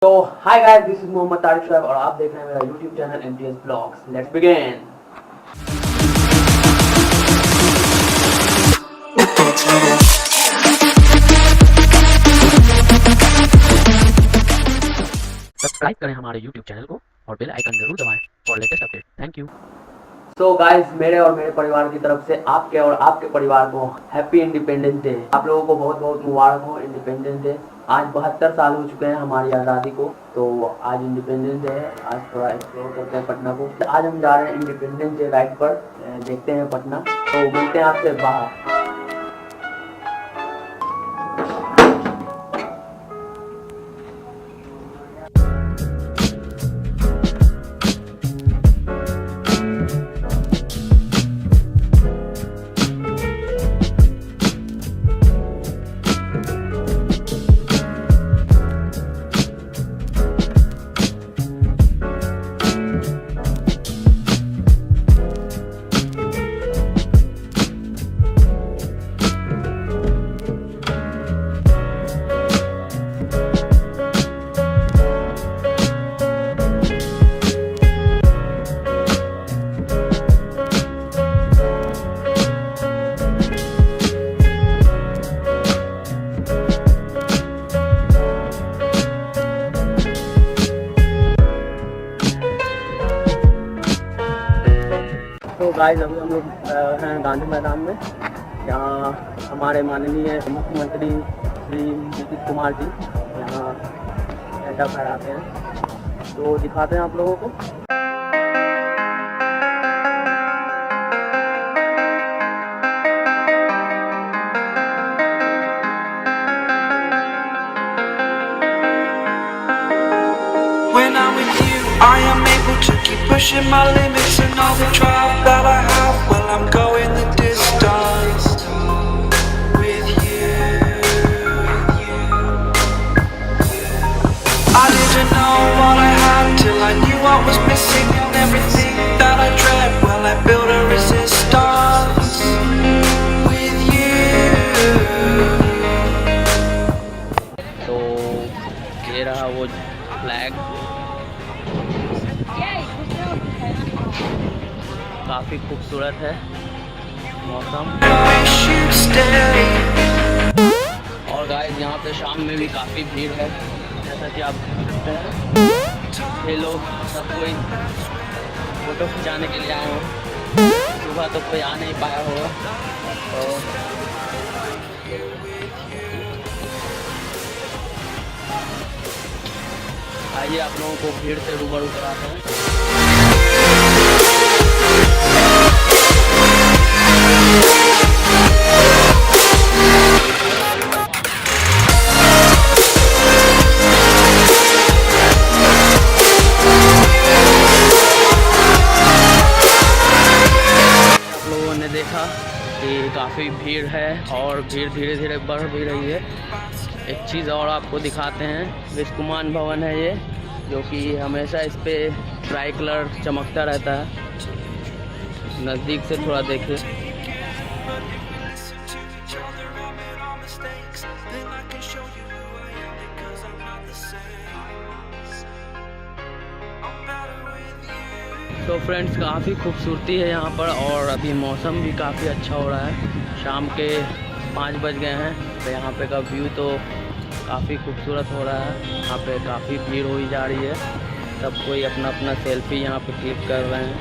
तो hi guys, this is Mohammad Tariq और आप देख रहे हैं मेरा YouTube channel MTS blogs. Let's begin. Subscribe करें हमारे यूट्यूब चैनल को और बेल आइकन जरूर दबाएं for latest update. Thank you. तो गाइस, मेरे और मेरे परिवार की तरफ से आपके और आपके परिवार को हैप्पी इंडिपेंडेंस डे। आप लोगों को बहुत बहुत मुबारक हो इंडिपेंडेंस डे। आज 72 साल हो चुके हैं हमारी आज़ादी को, तो आज इंडिपेंडेंस डे है। आज थोड़ा एक्सप्लोर करते हैं पटना को। आज हम जा रहे हैं इंडिपेंडेंस डे राइड पर, देखते हैं पटना। तो मिलते हैं आपसे बाहर। तो गाइस, अभी हम लोग हैं गांधी मैदान में, जहाँ हमारे माननीय मुख्यमंत्री श्री नीतीश कुमार जी यहाँ झंडा फहराते हैं। तो दिखाते हैं आप लोगों को। When I'm with you, I am able to keep pushing my limits and all the drive that I have. Well, I'm going the distance with you. I didn't know what I had till I knew what was missing and everything that I dread. Well, I built a resistance with you. तो ये रहा वो flag, काफ़ी खूबसूरत है मौसम। और guys, यहाँ पे शाम में भी काफ़ी भीड़ है, जैसा कि आप देख सकते हैं। ये लोग सब कोई फोटो खिंचाने के लिए आए हैं। सुबह तो कोई आ नहीं पाया होगा, तो आइए आप लोगों को भीड़ से रूबरू कराते हैं। देखा कि काफ़ी भीड़ है और भीड़ धीरे धीरे बढ़ भी रही है। एक चीज़ और आपको दिखाते हैं, विश्वकुमान भवन है ये, जो कि हमेशा इस पे ट्राई कलर चमकता रहता है। नज़दीक से थोड़ा देखिए। तो फ्रेंड्स, काफ़ी खूबसूरती है यहाँ पर और अभी मौसम भी काफ़ी अच्छा हो रहा है। शाम के 5 बज गए हैं, तो यहाँ पे का व्यू तो काफ़ी खूबसूरत हो रहा है। यहाँ पे काफ़ी भीड़ हुई जा रही है, सब कोई अपना अपना सेल्फी यहाँ पे क्लिक कर रहे हैं।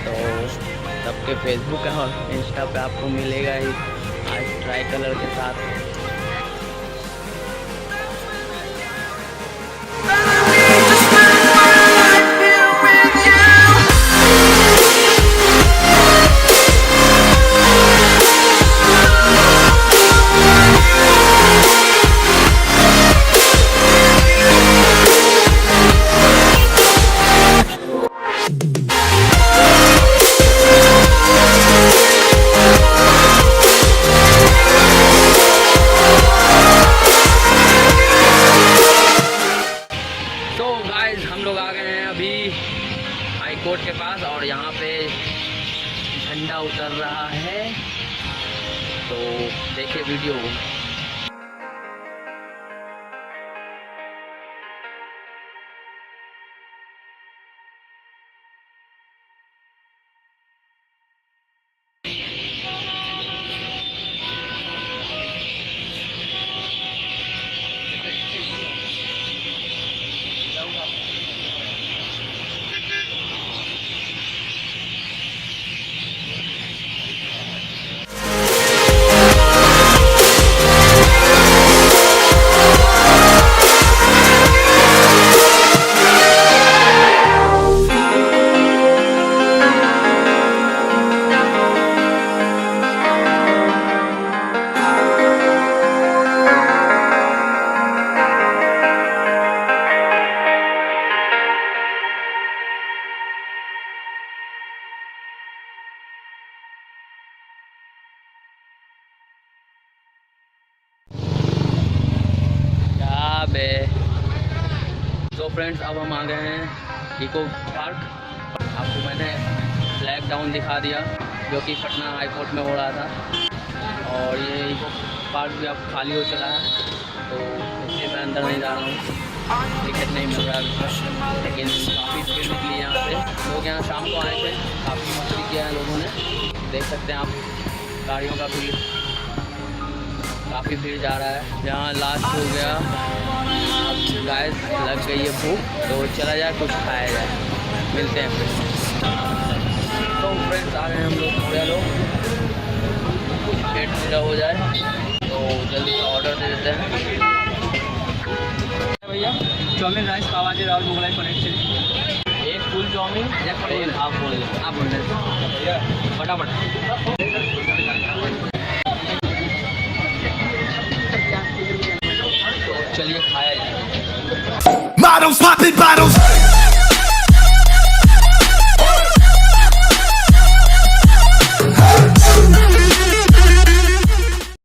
तो सबके फेसबुक और इंस्टा पे आपको मिलेगा ही आज ट्राई कलर के साथ। कोर्ट के पास और यहाँ पे झंडा उतर रहा है, तो देखिए वीडियो। फ्रेंड्स अब हम आ गए हैं इको पार्क। आपको मैंने फ्लैग डाउन दिखा दिया जो कि पटना हाई कोर्ट में हो रहा था, और ये इको पार्क भी अब खाली हो चुका है, तो इसलिए मैं अंदर नहीं जा रहा हूँ, टिकट नहीं मिल रहा है। लेकिन काफ़ी भीड़ निकली यहाँ से, लोग यहाँ शाम को आए थे, काफ़ी मस्ती किया है लोगों ने, देख सकते हैं आप गाड़ियों का भीड़, काफ़ी भीड़ जा रहा है। यहाँ लास्ट हो गया, अब गाइस लग गई है भूख, तो चला जाए कुछ खाया जाए, मिलते हैं फिर। तो फ्रेंड्स आ गए हैं हम लोग मौर्या लोक, कुछ पेट पूजा हो जाए तो जल्दी से ऑर्डर दे देते हैं। भैया चाउमीन राइस पावाजी राउल मुगलाई पनीर चिली, एक फुल चाउमीन, एक प्लेन। आप बोल रहे फटाफट। चलिए खाया जाए। Models popping bottles.